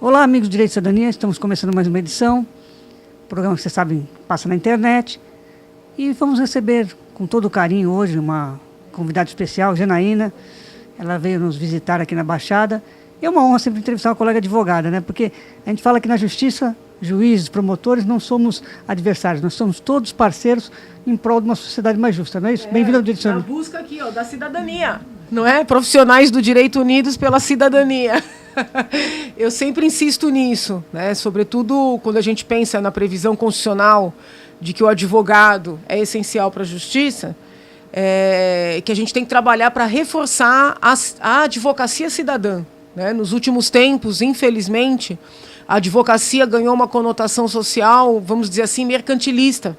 Olá, amigos do Direito e Cidadania, estamos começando mais uma edição, programa que vocês sabem passa na internet, e vamos receber com todo carinho hoje uma convidada especial, Janaína. Ela veio nos visitar aqui na Baixada. É uma honra sempre entrevistar uma colega advogada, né? Porque a gente fala que na justiça, juízes, promotores, não somos adversários, nós somos todos parceiros em prol de uma sociedade mais justa, não é isso? Bem-vindo ao Direito. A busca aqui, da cidadania, não é? Profissionais do direito unidos pela cidadania. Eu sempre insisto nisso, né? Sobretudo quando a gente pensa na previsão constitucional de que o advogado é essencial para a justiça, que a gente tem que trabalhar para reforçar a advocacia cidadã, né? Nos últimos tempos, infelizmente, a advocacia ganhou uma conotação social, vamos dizer assim, mercantilista.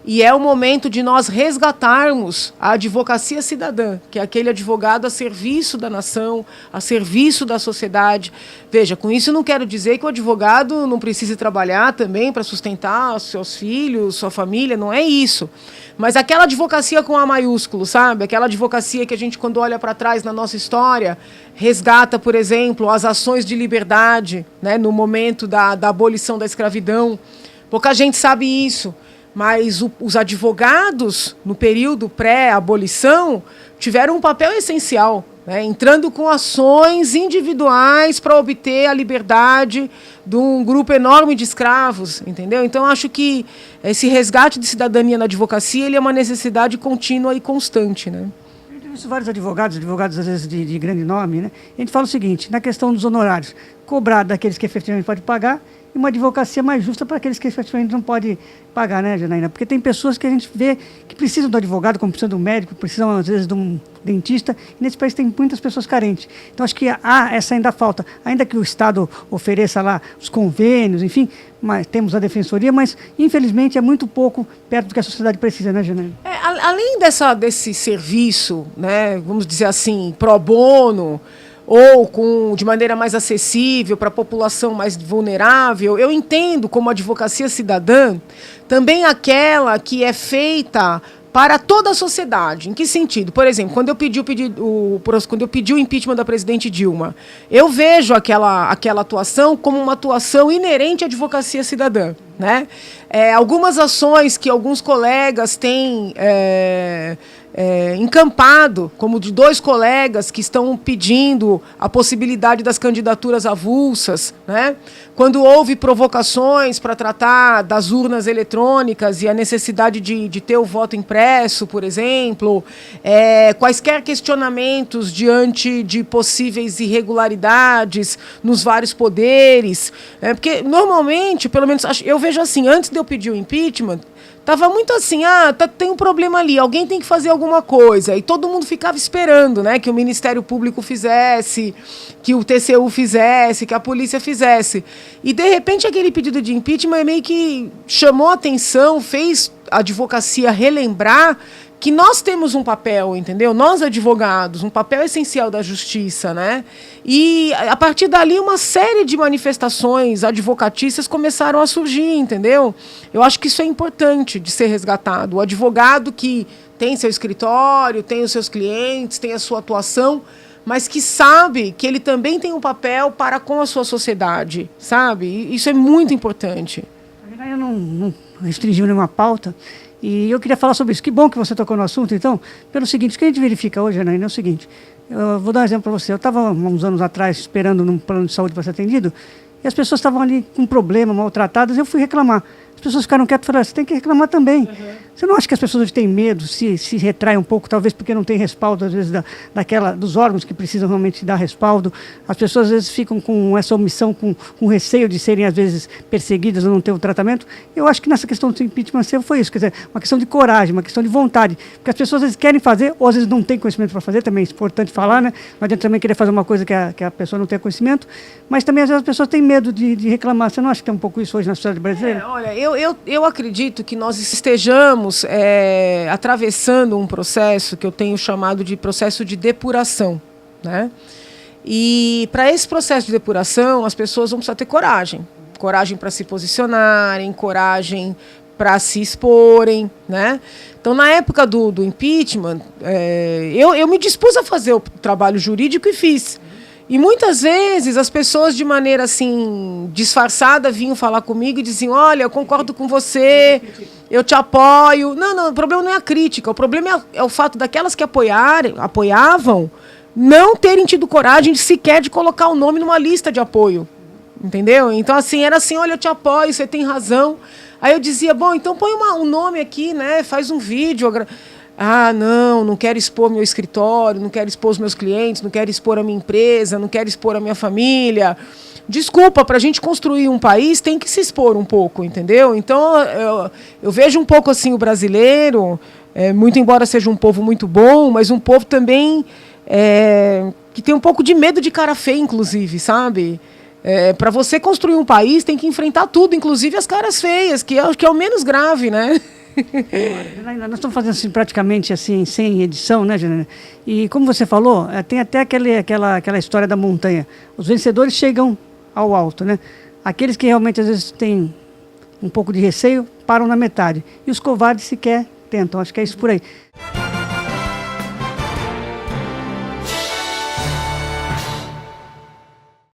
E é o momento de nós resgatarmos a advocacia cidadã, que é aquele advogado a serviço da nação, a serviço da sociedade. Veja, com isso eu não quero dizer que o advogado não precise trabalhar também para sustentar seus filhos, sua família, não é isso. Mas aquela advocacia com A maiúsculo, sabe? Aquela advocacia que a gente, quando olha para trás na nossa história, resgata, por exemplo, as ações de liberdade, né, no momento da abolição da escravidão. Pouca gente sabe isso. Mas os advogados, no período pré-abolição, tiveram um papel essencial, né, entrando com ações individuais para obter a liberdade de um grupo enorme de escravos, entendeu? Então, acho que esse resgate de cidadania na advocacia ele é uma necessidade contínua e constante, né? Eu entrevisto vários advogados às vezes de grande nome, né? A gente fala o seguinte, na questão dos honorários, cobrar daqueles que efetivamente podem pagar, e uma advocacia mais justa para aqueles que efetivamente não podem pagar, né, Janaína? Porque tem pessoas que a gente vê que precisam do advogado, como precisam do médico, precisam, às vezes, de um dentista, e nesse país tem muitas pessoas carentes. Então, acho que há essa ainda falta. Ainda que o Estado ofereça lá os convênios, enfim, mas temos a defensoria, mas, infelizmente, é muito pouco perto do que a sociedade precisa, né, Janaína? Além desse serviço, né, vamos dizer assim, pro bono, ou de maneira mais acessível para a população mais vulnerável, eu entendo como advocacia cidadã também aquela que é feita para toda a sociedade. Em que sentido? Por exemplo, quando eu pedi o impeachment da presidente Dilma, eu vejo aquela atuação como uma atuação inerente à advocacia cidadã, né? Algumas ações que alguns colegas têm encampado, como de dois colegas que estão pedindo a possibilidade das candidaturas avulsas, né? Quando houve provocações para tratar das urnas eletrônicas e a necessidade de ter o voto impresso, por exemplo, quaisquer questionamentos diante de possíveis irregularidades nos vários poderes, porque normalmente, pelo menos eu vejo assim, antes de eu pedir o impeachment, estava muito assim, tem um problema ali, alguém tem que fazer alguma coisa. E todo mundo ficava esperando, né, que o Ministério Público fizesse, que o TCU fizesse, que a polícia fizesse. E, de repente, aquele pedido de impeachment meio que chamou a atenção, fez a advocacia relembrar que nós temos um papel, entendeu? Nós, advogados, um papel essencial da justiça, né? E, a partir dali, uma série de manifestações advocatícias começaram a surgir, entendeu? Eu acho que isso é importante de ser resgatado. O advogado que tem seu escritório, tem os seus clientes, tem a sua atuação, mas que sabe que ele também tem um papel para com a sua sociedade, sabe? E isso é muito importante. Eu não restringiu nenhuma pauta. E eu queria falar sobre isso. Que bom que você tocou no assunto, então, pelo seguinte, o que a gente verifica hoje, Janaína, é o seguinte. Eu vou dar um exemplo para você. Eu estava, uns anos atrás, esperando num plano de saúde para ser atendido, e as pessoas estavam ali com problema, maltratadas, eu fui reclamar. As pessoas ficaram quietas e falaram, você tem que reclamar também. Uhum. Você não acha que as pessoas hoje têm medo, se retraem um pouco, talvez porque não tem respaldo, às vezes, dos órgãos que precisam realmente dar respaldo? As pessoas, às vezes, ficam com essa omissão, com receio de serem, às vezes, perseguidas ou não ter o tratamento. Eu acho que nessa questão do impeachment seu foi isso, quer dizer, uma questão de coragem, uma questão de vontade. Porque as pessoas, às vezes, querem fazer, ou às vezes não têm conhecimento para fazer, também é importante falar, né? Não adianta também querer fazer uma coisa que a pessoa não tenha conhecimento, mas também, às vezes, as pessoas têm medo de reclamar. Você não acha que tem um pouco isso hoje na sociedade brasileira? Olha, eu acredito que nós estejamos atravessando um processo que eu tenho chamado de processo de depuração, né? E para esse processo de depuração, as pessoas vão precisar ter coragem. Coragem para se posicionarem, coragem para se exporem, né? Então, na época do impeachment, eu me dispus a fazer o trabalho jurídico e fiz. E muitas vezes as pessoas, de maneira assim, disfarçada, vinham falar comigo e diziam: olha, eu concordo com você, eu te apoio. Não, o problema não é a crítica, o problema é o fato daquelas que apoiavam não terem tido coragem sequer de colocar o nome numa lista de apoio. Entendeu? Então, assim, era assim: olha, eu te apoio, você tem razão. Aí eu dizia: bom, então põe um nome aqui, né? Faz um vídeo. Ah, não quero expor meu escritório, não quero expor os meus clientes, não quero expor a minha empresa, não quero expor a minha família. Desculpa, para a gente construir um país tem que se expor um pouco, entendeu? Então, eu vejo um pouco assim o brasileiro, muito embora seja um povo muito bom, mas um povo também que tem um pouco de medo de cara feia, inclusive, sabe? Para você construir um país tem que enfrentar tudo, inclusive as caras feias, que é o menos grave, né? Nós estamos fazendo assim, praticamente assim, sem edição, né, Janaína? E como você falou, tem até aquela história da montanha. Os vencedores chegam ao alto, né? Aqueles que realmente às vezes têm um pouco de receio param na metade. E os covardes sequer tentam. Acho que é isso por aí.